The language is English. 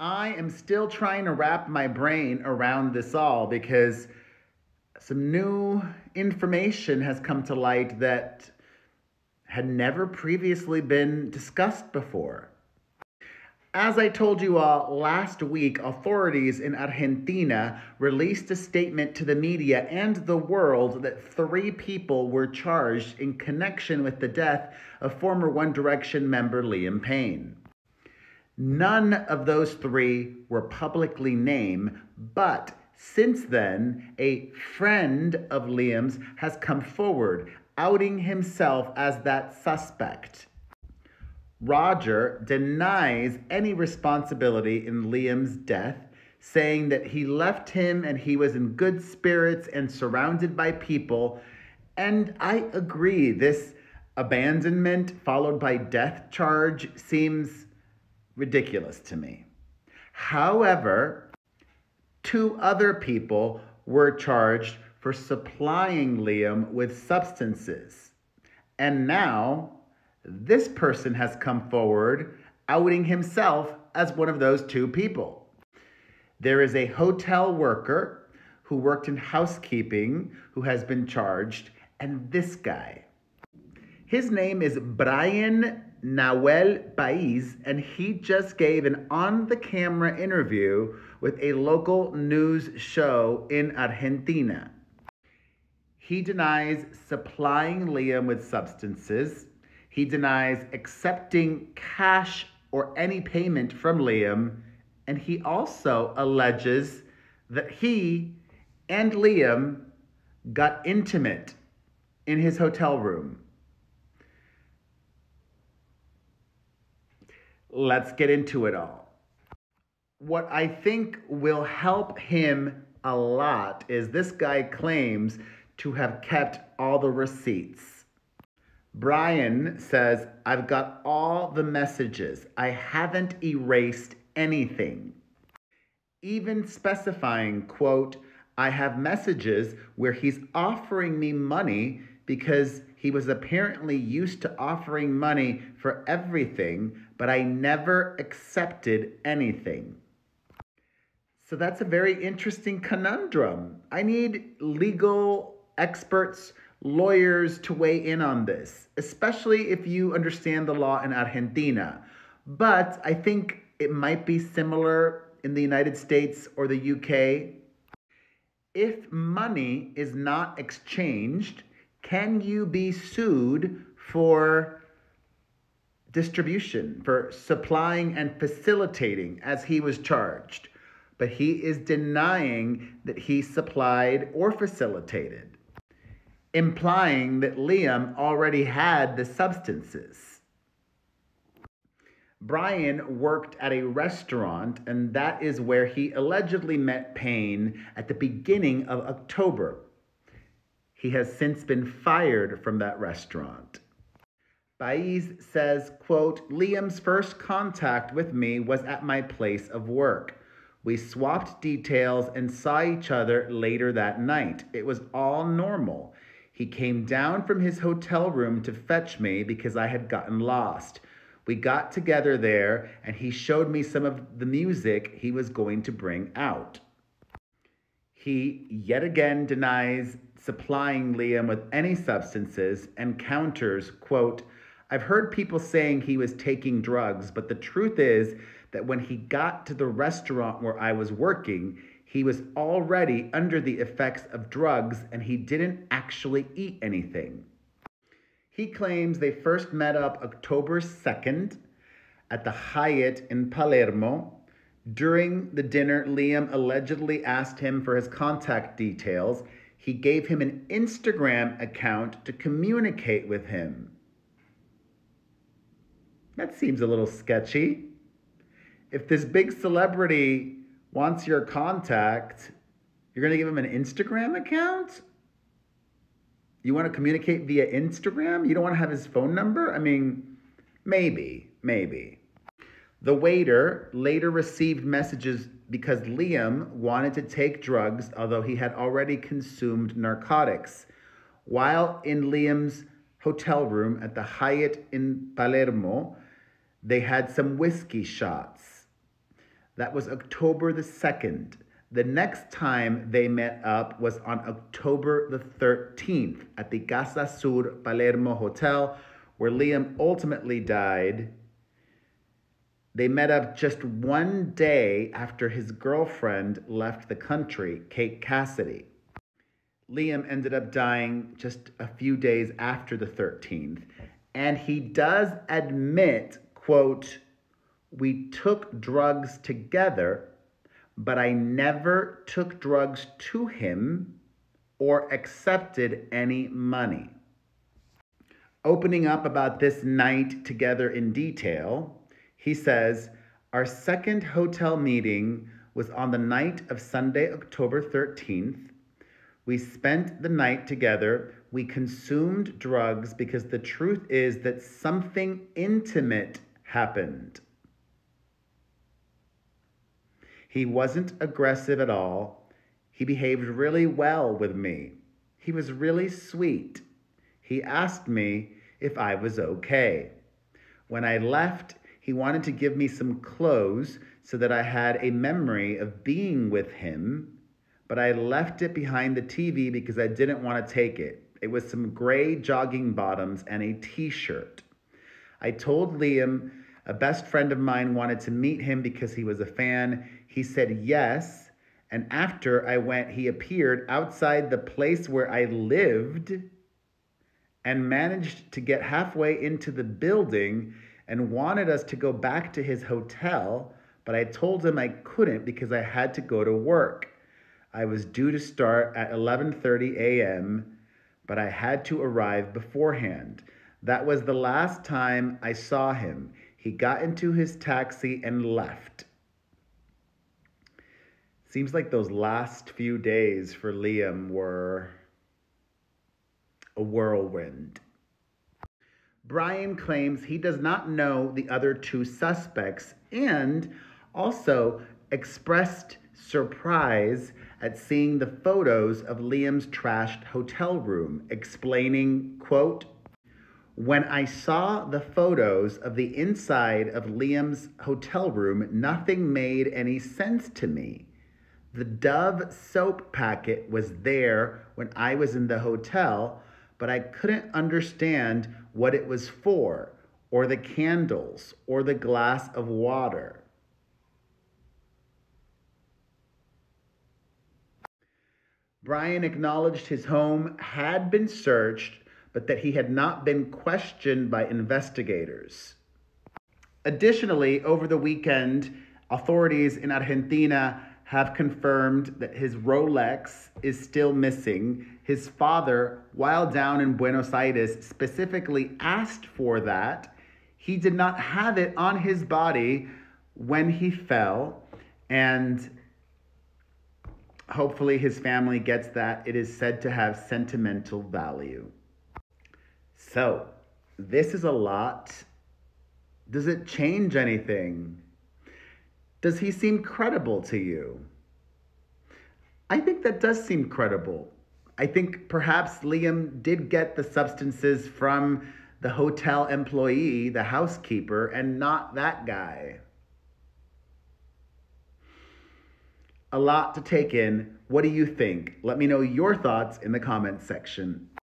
I am still trying to wrap my brain around this all because some new information has come to light that had never previously been discussed before. As I told you all last week, authorities in Argentina released a statement to the media and the world that 3 people were charged in connection with the death of former One Direction member Liam Payne. None of those 3 were publicly named, but since then, a friend of Liam's has come forward, outing himself as that suspect. Roger denies any responsibility in Liam's death, saying that he left him and he was in good spirits and surrounded by people. And I agree, this abandonment followed by death charge seems ridiculous to me. However, 2 other people were charged for supplying Liam with substances. And now, this person has come forward, outing himself as one of those 2 people. There is a hotel worker who worked in housekeeping who has been charged, and this guy. His name is Brian Nahuel Paiz, and he just gave an on-the-camera interview with a local news show in Argentina. He denies supplying Liam with substances. He denies accepting cash or any payment from Liam, and he also alleges that he and Liam got intimate in his hotel room. Let's get into it all. What I think will help him a lot is this guy claims to have kept all the receipts. Brian says, I've got all the messages. I haven't erased anything. Even specifying, quote, I have messages where he's offering me money because he was apparently used to offering money for everything, but I never accepted anything. So that's a very interesting conundrum. I need legal experts, lawyers to weigh in on this, especially if you understand the law in Argentina. But I think it might be similar in the United States or the UK. If money is not exchanged, can you be sued for distribution, for supplying and facilitating as he was charged? But he is denying that he supplied or facilitated, implying that Liam already had the substances. Brian worked at a restaurant, and that is where he allegedly met Payne at the beginning of October. He has since been fired from that restaurant. Paiz says, quote, Liam's first contact with me was at my place of work. We swapped details and saw each other later that night. It was all normal. He came down from his hotel room to fetch me because I had gotten lost. We got together there, and he showed me some of the music he was going to bring out. He yet again denies supplying Liam with any substances and counters, quote, I've heard people saying he was taking drugs, but the truth is that when he got to the restaurant where I was working, he was already under the effects of drugs and he didn't actually eat anything. He claims they first met up October 2nd at the Hyatt in Palermo. During the dinner, Liam allegedly asked him for his contact details. He gave him an Instagram account to communicate with him. That seems a little sketchy. If this big celebrity wants your contact, you're going to give him an Instagram account? You want to communicate via Instagram? You don't want to have his phone number? I mean, maybe. The waiter later received messages because Liam wanted to take drugs, although he had already consumed narcotics. While in Liam's hotel room at the Hyatt in Palermo, they had some whiskey shots. That was October the 2nd. The next time they met up was on October the 13th at the Casa Sur Palermo Hotel, where Liam ultimately died. They met up just one day after his girlfriend left the country, Kate Cassidy. Liam ended up dying just a few days after the 13th, and he does admit, quote, "We took drugs together, but I never took drugs to him or accepted any money." Opening up about this night together in detail, he says, "Our second hotel meeting was on the night of Sunday, October 13th. We spent the night together. We consumed drugs because the truth is that something intimate happened. He wasn't aggressive at all. He behaved really well with me. He was really sweet. He asked me if I was okay. When I left, he wanted to give me some clothes so that I had a memory of being with him, but I left it behind the TV because I didn't want to take it. It was some gray jogging bottoms and a t-shirt. I told Liam a best friend of mine wanted to meet him because he was a fan. He said yes, and after I went, he appeared outside the place where I lived and managed to get halfway into the building and wanted us to go back to his hotel, but I told him I couldn't because I had to go to work. I was due to start at 11:30 a.m., but I had to arrive beforehand. That was the last time I saw him. He got into his taxi and left." Seems like those last few days for Liam were a whirlwind. Brian claims he does not know the other two suspects and also expressed surprise at seeing the photos of Liam's trashed hotel room, explaining, quote, "When I saw the photos of the inside of Liam's hotel room, nothing made any sense to me. The Dove soap packet was there when I was in the hotel, but I couldn't understand what it was for, or the candles, or the glass of water." Brian acknowledged his home had been searched, but that he had not been questioned by investigators. Additionally, over the weekend, authorities in Argentina have confirmed that his Rolex is still missing. His father, while down in Buenos Aires, specifically asked for that. He did not have it on his body when he fell, and hopefully his family gets that. It is said to have sentimental value. So, this is a lot. Does it change anything? Does he seem credible to you? I think that does seem credible. I think perhaps Liam did get the substances from the hotel employee, the housekeeper, and not that guy. A lot to take in. What do you think? Let me know your thoughts in the comments section.